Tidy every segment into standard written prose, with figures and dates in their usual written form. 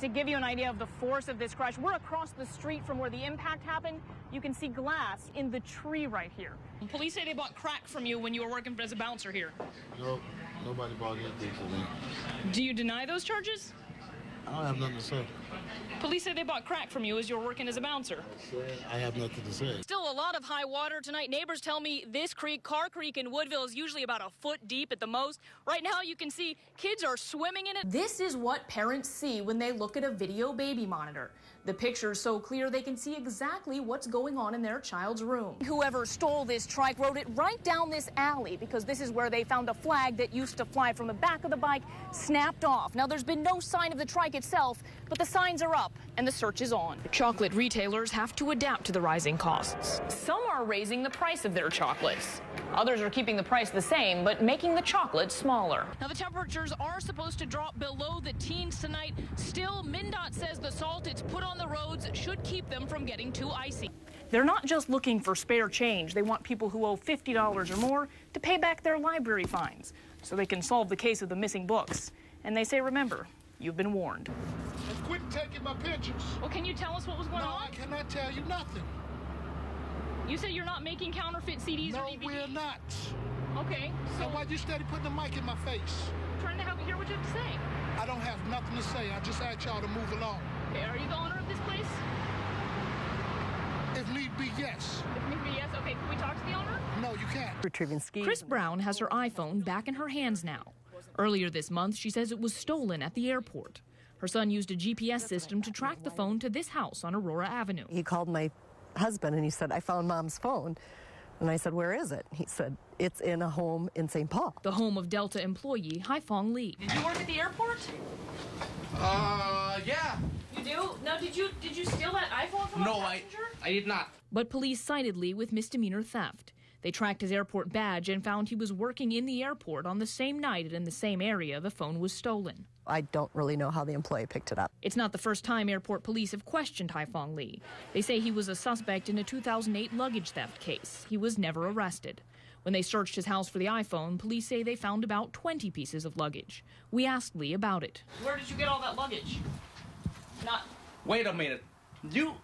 To give you an idea of the force of this crash, we're across the street from where the impact happened. You can see glass in the tree right here. Police say they bought crack from you when you were working as a bouncer here. No, nobody bought anything from me. Do you deny those charges? I don't have nothing to say. Police say they bought crack from you as you were working as a bouncer. I have nothing to say. Still a lot of high water tonight. Neighbors tell me this creek, Carr Creek in Woodville, is usually about a foot deep at the most. Right now you can see kids are swimming in it. This is what parents see when they look at a video baby monitor. The picture's so clear they can see exactly what's going on in their child's room. Whoever stole this trike rode it right down this alley because this is where they found a flag that used to fly from the back of the bike, snapped off. Now there's been no sign of the trike itself, but the signs are up and the search is on. Chocolate retailers have to adapt to the rising costs. Some are raising the price of their chocolates. Others are keeping the price the same, but making the chocolate smaller. Now, the temperatures are supposed to drop below the teens tonight. Still, MnDOT says the salt it's put on the roads should keep them from getting too icy. They're not just looking for spare change. They want people who owe $50 or more to pay back their library fines so they can solve the case of the missing books. And they say, remember, you've been warned. And quit taking my pictures. Well, can you tell us what was going on? No, I cannot tell you nothing. You say you're not making counterfeit CDs or DVDs? No, we're not. Okay, so... why you steady putting the mic in my face? I'm trying to help you hear what you have to say. I don't have nothing to say. I just asked y'all to move along. Okay, are you the owner of this place? If need be, yes. If need be, yes. Okay, can we talk to the owner? No, you can't. Retrieving skis. Chris Brown has her iPhone back in her hands now. Earlier this month, she says it was stolen at the airport. Her son used a GPS system to track the phone to this house on Aurora Avenue. He called my husband and he said, I found Mom's phone. And I said, where is it? He said, it's in a home in St. Paul. The home of Delta employee Haifong Lee. Did you work at the airport? Yeah. You do? No, did you steal that iPhone from a passenger? I did not. But police cited Lee with misdemeanor theft. They tracked his airport badge and found he was working in the airport on the same night and in the same area the phone was stolen. I don't really know how the employee picked it up. It's not the first time airport police have questioned Haifong Lee. They say he was a suspect in a 2008 luggage theft case. He was never arrested. When they searched his house for the iPhone, police say they found about 20 pieces of luggage. We asked Lee about it. Where did you get all that luggage? Not... Wait a minute. You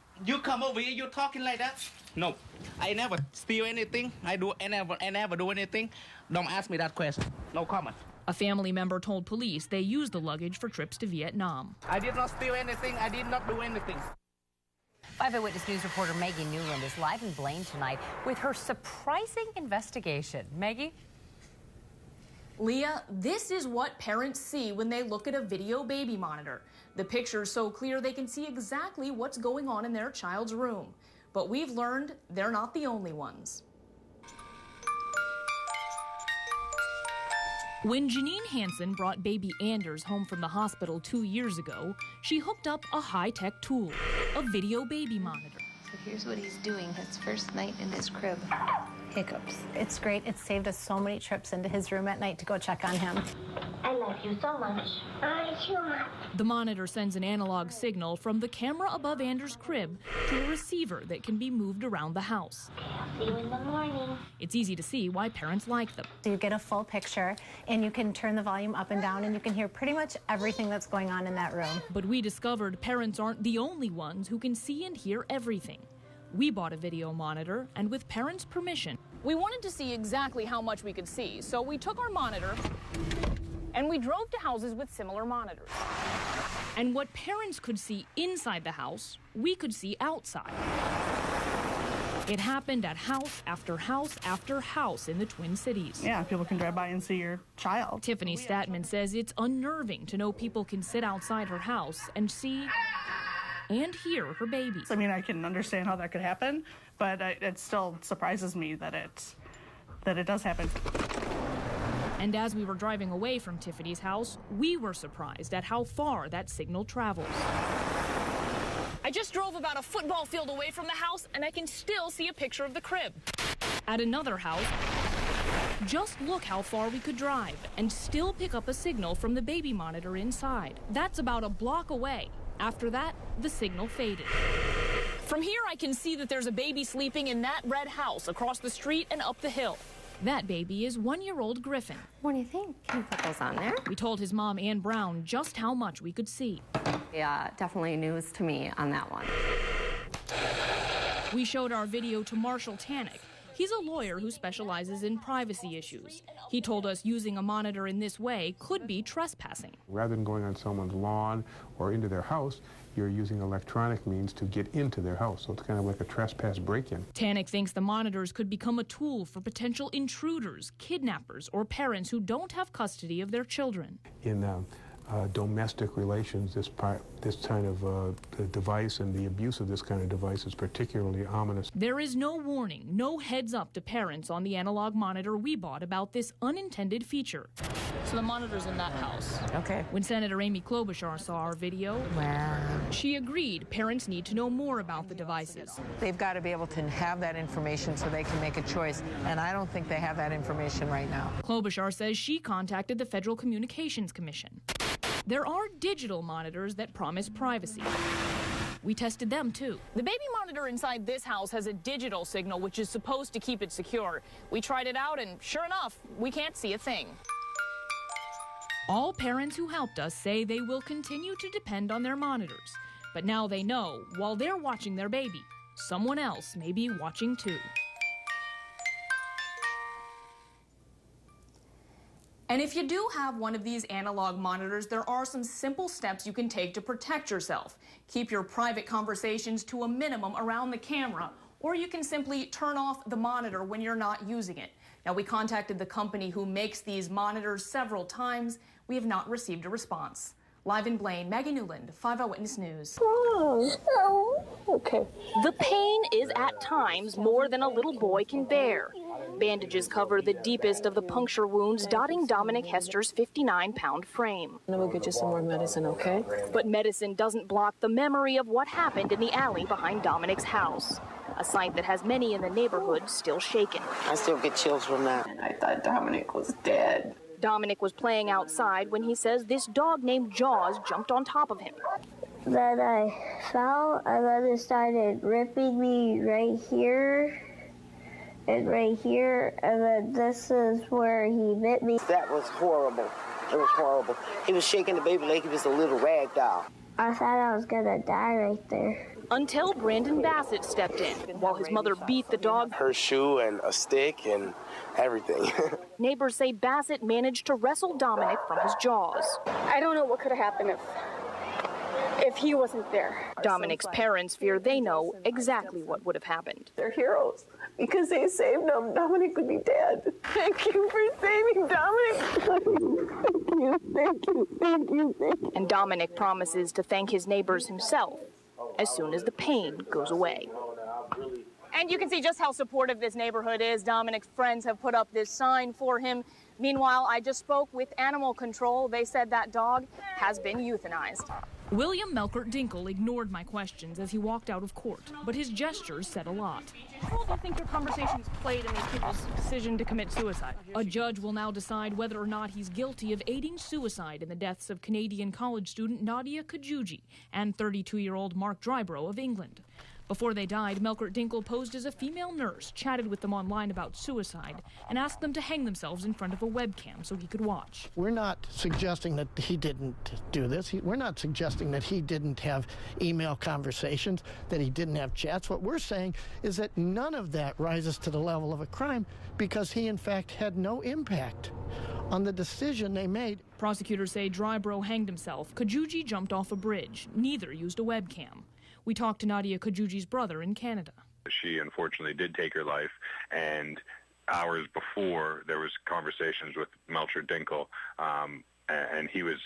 come over here, you're talking like that? No, I never steal anything. I never do anything. Don't ask me that question. No comment. A family member told police they used the luggage for trips to Vietnam. I did not steal anything. I did not do anything. 5 Eyewitness News reporter Maggie Newland is live in Blaine tonight with her surprising investigation. Maggie? Leah, this is what parents see when they look at a video baby monitor. The picture's so clear they can see exactly what's going on in their child's room. But we've learned they're not the only ones. When Janine Hansen brought baby Anders home from the hospital 2 years ago, she hooked up a high-tech tool, a video baby monitor. So here's what he's doing his first night in his crib. Hiccups. It's great. It's saved us so many trips into his room at night to go check on him. I love you so much. I love you much. The monitor sends an analog signal from the camera above Anders' crib to a receiver that can be moved around the house. Okay, I'll see you in the morning. It's easy to see why parents like them. So you get a full picture, and you can turn the volume up and down, and you can hear pretty much everything that's going on in that room. But we discovered parents aren't the only ones who can see and hear everything. We bought a video monitor, and with parents' permission, we wanted to see exactly how much we could see, so we took our monitor and we drove to houses with similar monitors. And what parents could see inside the house, we could see outside. It happened at house after house after house in the Twin Cities. Yeah, people can drive by and see your child. Tiffany Statman says it's unnerving to know people can sit outside her house and see and hear her babies. I mean, I can understand how that could happen, but it still surprises me that it does happen. And as we were driving away from Tiffany's house, we were surprised at how far that signal travels. I just drove about a football field away from the house, and I can still see a picture of the crib. At another house, just look how far we could drive and still pick up a signal from the baby monitor inside. That's about a block away. After that, the signal faded. From here, I can see that there's a baby sleeping in that red house across the street and up the hill. That baby is 1-year-old Griffin. What do you think? Can you put those on there? We told his mom, Ann Brown, just how much we could see. Yeah, definitely news to me on that one. We showed our video to Marshall Tannick. He's a lawyer who specializes in privacy issues. He told us using a monitor in this way could be trespassing. Rather than going on someone's lawn or into their house, you're using electronic means to get into their house. So it's kind of like a trespass break-in. Tannick thinks the monitors could become a tool for potential intruders, kidnappers, or parents who don't have custody of their children. In domestic relations, this kind of device and the abuse of this kind of device is particularly ominous. There is no warning, no heads up to parents on the analog monitor we bought about this unintended feature. So the monitor's in that house. Okay. When Senator Amy Klobuchar saw our video, she agreed parents need to know more about the devices. They've got to be able to have that information so they can make a choice, and I don't think they have that information right now. Klobuchar says she contacted the Federal Communications Commission. There are digital monitors that promise privacy. We tested them, too. The baby monitor inside this house has a digital signal, which is supposed to keep it secure. We tried it out, and sure enough, we can't see a thing. All parents who helped us say they will continue to depend on their monitors. But now they know, while they're watching their baby, someone else may be watching, too. And if you do have one of these analog monitors, there are some simple steps you can take to protect yourself. Keep your private conversations to a minimum around the camera, or you can simply turn off the monitor when you're not using it. Now, we contacted the company who makes these monitors several times. We have not received a response. Live in Blaine, Maggie Newland, 5 Eyewitness News. Okay. The pain is at times more than a little boy can bear. Bandages cover the deepest of the puncture wounds dotting Dominic Hester's 59-pound frame. And we'll get you some more medicine, okay? But medicine doesn't block the memory of what happened in the alley behind Dominic's house, a sight that has many in the neighborhood still shaken. I still get chills from that. And I thought Dominic was dead. Dominic was playing outside when he says this dog named Jaws jumped on top of him. Then I fell, and then it started ripping me right here and right here, and then this is where he bit me. That was horrible. It was horrible. He was shaking the baby like he was a little rag doll. I thought I was gonna die right there. Until Brandon Bassett stepped in while his mother beat the dog. Her shoe and a stick and everything. Neighbors say Bassett managed to wrestle Dominic from his jaws. I don't know what could have happened if he wasn't there. Dominic's parents fear they know exactly what would have happened. They're heroes because they saved him. Dominic would be dead. Thank you for saving Dominic. Thank you. And Dominic promises to thank his neighbors himself as soon as the pain goes away. And you can see just how supportive this neighborhood is. Dominic's friends have put up this sign for him. Meanwhile, I just spoke with animal control. They said that dog has been euthanized. William Melkert Dinkle ignored my questions as he walked out of court, but his gestures said a lot. How do you think your conversations played in these people's decision to commit suicide? A judge will now decide whether or not he's guilty of aiding suicide in the deaths of Canadian college student Nadia Kajuji and 32-year-old Mark Drybrough of England. Before they died, Melkert Dinkle posed as a female nurse, chatted with them online about suicide, and asked them to hang themselves in front of a webcam so he could watch. We're not suggesting that he didn't do this. We're not suggesting that he didn't have email conversations, that he didn't have chats. What we're saying is that none of that rises to the level of a crime because he, in fact, had no impact on the decision they made. Prosecutors say Drybrough hanged himself. Kajuji jumped off a bridge. Neither used a webcam. We talked to Nadia Kajuji's brother in Canada. She unfortunately did take her life, and hours before there was conversations with Melkert Dinkle, and he was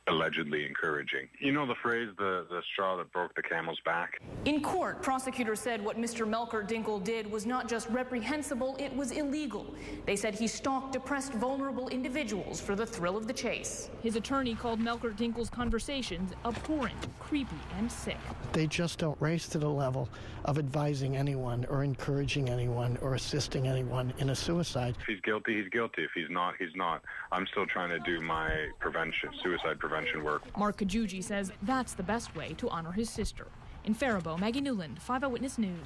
allegedly encouraging. You know the phrase, the straw that broke the camel's back? In court, prosecutors said what Mr. Melkert Dinkle did was not just reprehensible, it was illegal. They said he stalked depressed, vulnerable individuals for the thrill of the chase. His attorney called Melkert Dinkle's conversations abhorrent, creepy, and sick. They just don't rise to the level of advising anyone or encouraging anyone or assisting anyone in a suicide. If he's guilty, he's guilty. If he's not, he's not. I'm still trying to do my suicide prevention work. Mark Kajuji says that's the best way to honor his sister. In Faribault, Maggie Newland, 5 Eyewitness News.